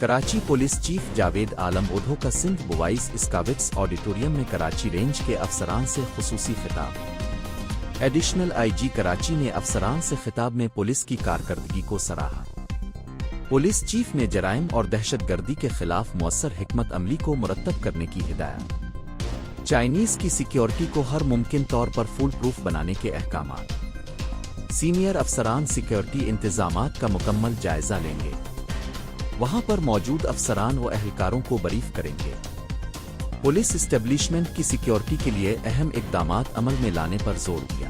Karachi police chief Javed عالم اودھو کا Sindh boys اسکاوٹس auditorium میں Karachi range کے افسران سے خصوصی خطاب۔ ایڈیشنل آئی جی کراچی نے افسران سے خطاب میں پولیس کی کارکردگی کو سراہا۔ پولیس چیف نے جرائم اور دہشت گردی کے خلاف مؤثر حکمت عملی کو مرتب کرنے کی ہدایت۔ چائنیز کی سیکیورٹی کو ہر ممکن طور پر فول پروف بنانے کے احکامات۔ سینئر افسران سیکیورٹی انتظامات کا مکمل جائزہ لیں گے، وہاں پر موجود افسران و اہلکاروں کو بریف کریں گے۔ پولیس اسٹیبلشمنٹ کی سیکیورٹی کے لیے اہم اقدامات عمل میں لانے پر زور دیا۔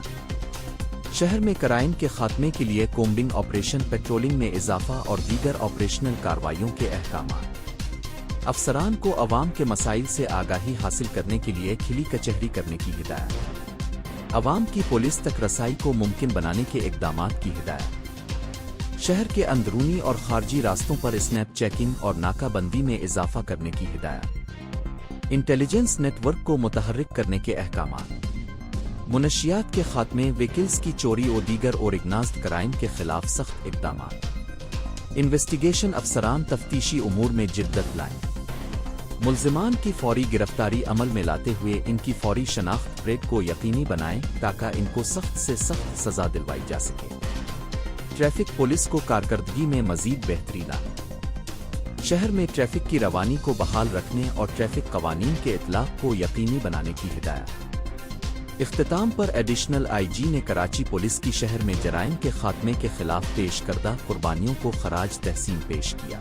شہر میں کرائم کے خاتمے کے لیے کومبنگ آپریشن، پیٹرولنگ میں اضافہ اور دیگر آپریشنل کارروائیوں کے احکامات۔ افسران کو عوام کے مسائل سے آگاہی حاصل کرنے کے لیے کھلی کچہری کرنے کی ہدایت۔ عوام کی پولیس تک رسائی کو ممکن بنانے کے اقدامات کی ہدایت۔ شہر کے اندرونی اور خارجی راستوں پر اسنیپ چیکنگ اور ناکہ بندی میں اضافہ کرنے کی ہدایت۔ انٹیلیجنس نیٹ ورک کو متحرک کرنے کے احکامات۔ منشیات کے خاتمے، وہیکلز کی چوری و دیگر اورگنائزڈ کرائم کے خلاف سخت اقدامات۔ انویسٹیگیشن افسران تفتیشی امور میں جدت لائیں۔ ملزمان کی فوری گرفتاری عمل میں لاتے ہوئے ان کی فوری شناخت ریٹ کو یقینی بنائیں تاکہ ان کو سخت سے سخت سزا دلوائی جا سکے۔ ٹریفک پولیس کو کارکردگی میں مزید بہتری لانا۔ شہر میں ٹریفک کی روانی کو بحال رکھنے اور ٹریفک قوانین کے اطلاق کو یقینی بنانے کی ہدایت۔ اختتام پر ایڈیشنل آئی جی نے کراچی پولیس کی شہر میں جرائم کے خاتمے کے خلاف پیش کردہ قربانیوں کو خراج تحسین پیش کیا۔